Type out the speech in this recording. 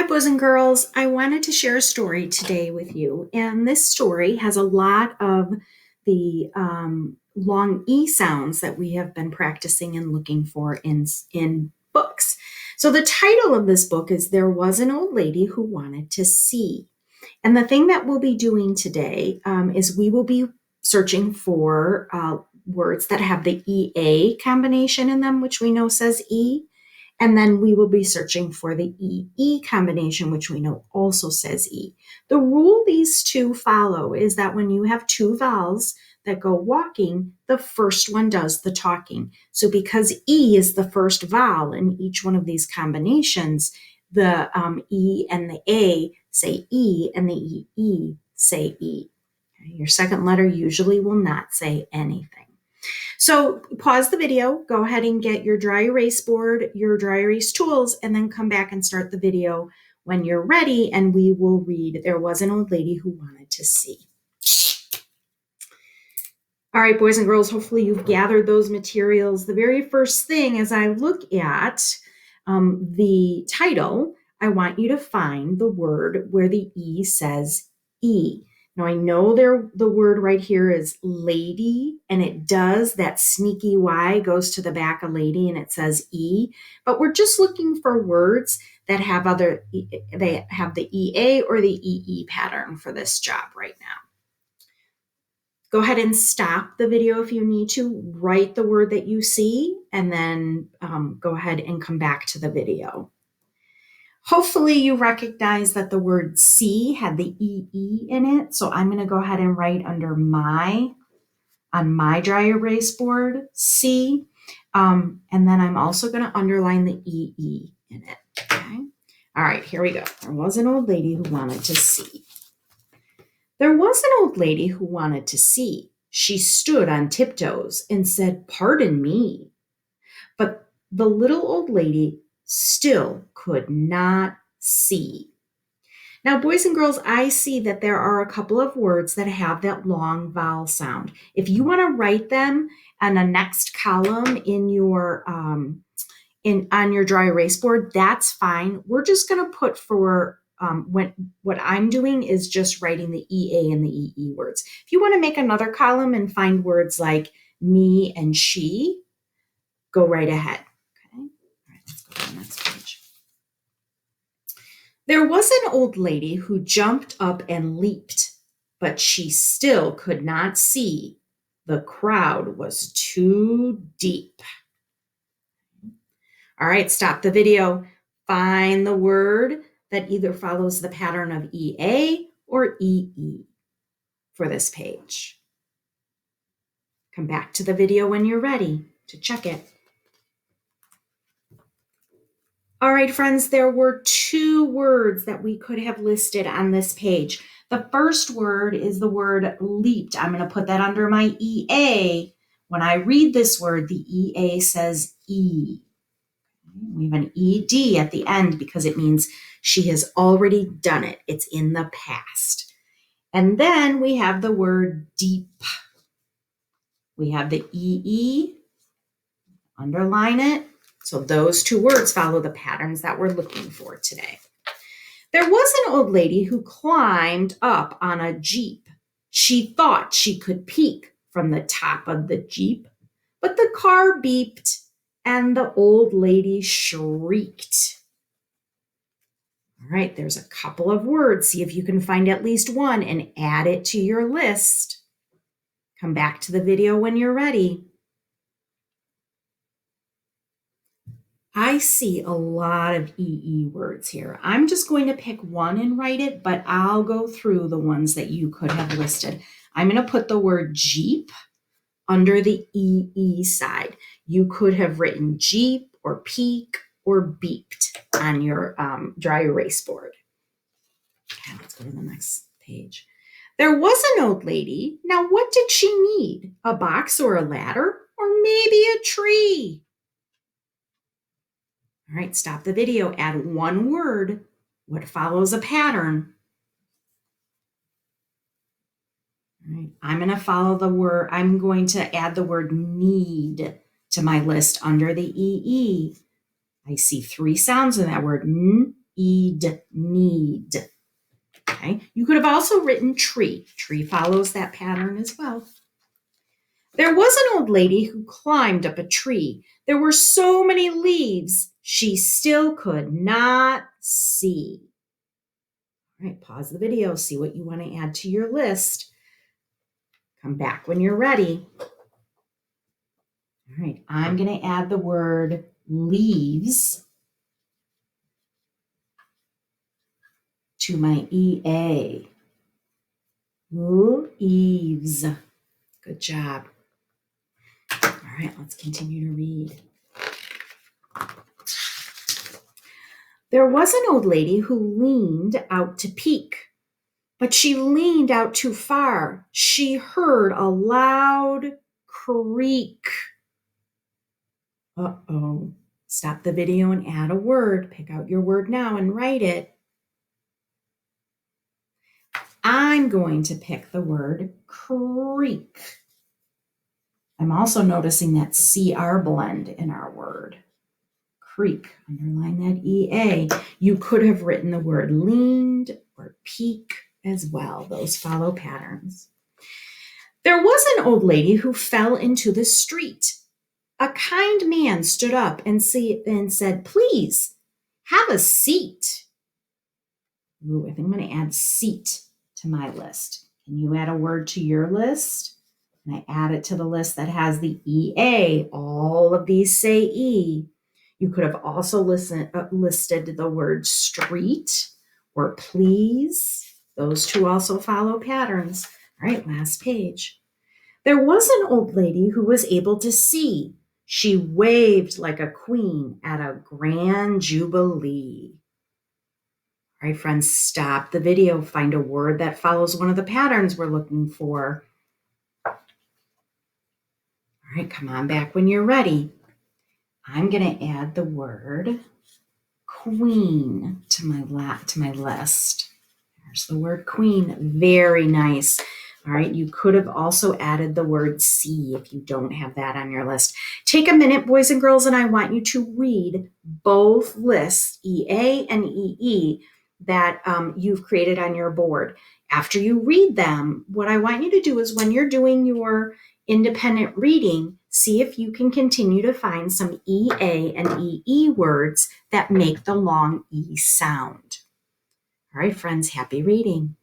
Hi, boys and girls. I wanted to share a story today with you. And this story has a lot of the long E sounds that we have been practicing and looking for in books. So, the title of this book is There Was an Old Lady Who Wanted to See. And the thing that we'll be doing today is we will be searching for words that have the EA combination in them, which we know says E. And then we will be searching for the EE combination, which we know also says E. The rule these two follow is that when you have two vowels that go walking, the first one does the talking. So because E is the first vowel in each one of these combinations, the E and the A say E and the EE say E. Okay? Your second letter usually will not say anything. So pause the video, go ahead and get your dry erase board, your dry erase tools, and then come back and start the video when you're ready, and we will read There Was an Old Lady Who Wanted to See. All right, boys and girls, hopefully you've gathered those materials. The very first thing as I look at the title, I want you to find the word where the E says E. Now, I know the word right here is lady, and it does. That sneaky Y goes to the back of lady, and it says E. But we're just looking for words that have they have the EA or the EE pattern for this job right now. Go ahead and stop the video if you need to. Write the word that you see, and then go ahead and come back to the video. Hopefully you recognize that the word see had the EE in it. So I'm going to go ahead and write under on my dry erase board, C. And then I'm also going to underline the EE in it. Okay. All right, here we go. There was an old lady who wanted to see. There was an old lady who wanted to see. She stood on tiptoes and said, "Pardon me." But the little old lady still could not see. Now, boys and girls, I see that there are a couple of words that have that long vowel sound. If you want to write them on the next column in your on your dry erase board, that's fine. We're just going to put for what I'm doing is just writing the EA and the EE words. If you want to make another column and find words like me and she, go right ahead. Okay. All right, let's go to the next page. There was an old lady who jumped up and leaped, but she still could not see. The crowd was too deep. All right, stop the video. Find the word that either follows the pattern of EA or EE for this page. Come back to the video when you're ready to check it. All right, friends, there were two words that we could have listed on this page. The first word is the word leaped. I'm going to put that under my EA. When I read this word, the EA says E. We have an ED at the end because it means she has already done it. It's in the past. And then we have the word deep. We have the EE. Underline it. So those two words follow the patterns that we're looking for today. There was an old lady who climbed up on a Jeep. She thought she could peek from the top of the Jeep, but the car beeped and the old lady shrieked. All right, there's a couple of words. See if you can find at least one and add it to your list. Come back to the video when you're ready. I see a lot of EE words here. I'm just going to pick one and write it, but I'll go through the ones that you could have listed. I'm going to put the word Jeep under the EE side. You could have written Jeep or peak or beeped on your dry erase board. Okay, let's go to the next page. There was an old lady. Now, what did she need? A box or a ladder? Or maybe a tree? All right, stop the video. Add one word. What follows a pattern? All right, I'm going to follow the word. I'm going to add the word need to my list under the EE. I see three sounds in that word. N, eed, need. Okay. You could have also written tree. Tree follows that pattern as well. There was an old lady who climbed up a tree. There were so many leaves, she still could not see. All right, pause the video, see what you want to add to your list. Come back when you're ready. All right, I'm going to add the word leaves to my EA. Leaves. Good job. All right, let's continue to read. There was an old lady who leaned out to peek, but she leaned out too far. She heard a loud creak. Uh-oh. Stop the video and add a word. Pick out your word now and write it. I'm going to pick the word creak. I'm also noticing that CR blend in our word. Creak. Underline that EA. You could have written the word leaned or peak as well. Those follow patterns. There was an old lady who fell into the street. A kind man stood up and said, "Please, have a seat." Ooh, I think I'm going to add seat to my list. Can you add a word to your list? And I add it to the list that has the EA. All of these say E. You could have also listed the word street or please. Those two also follow patterns. All right, last page. There was an old lady who was able to see. She waved like a queen at a grand jubilee. All right, friends, stop the video. Find a word that follows one of the patterns we're looking for. All right, come on back when you're ready. I'm going to add the word queen to my list. There's the word queen. Very nice. All right, you could have also added the word see if you don't have that on your list. Take a minute, boys and girls, and I want you to read both lists, EA and EE, that you've created on your board. After you read them, what I want you to do is when you're doing your independent reading, see if you can continue to find some EA and EE words that make the long E sound. All right, friends, happy reading.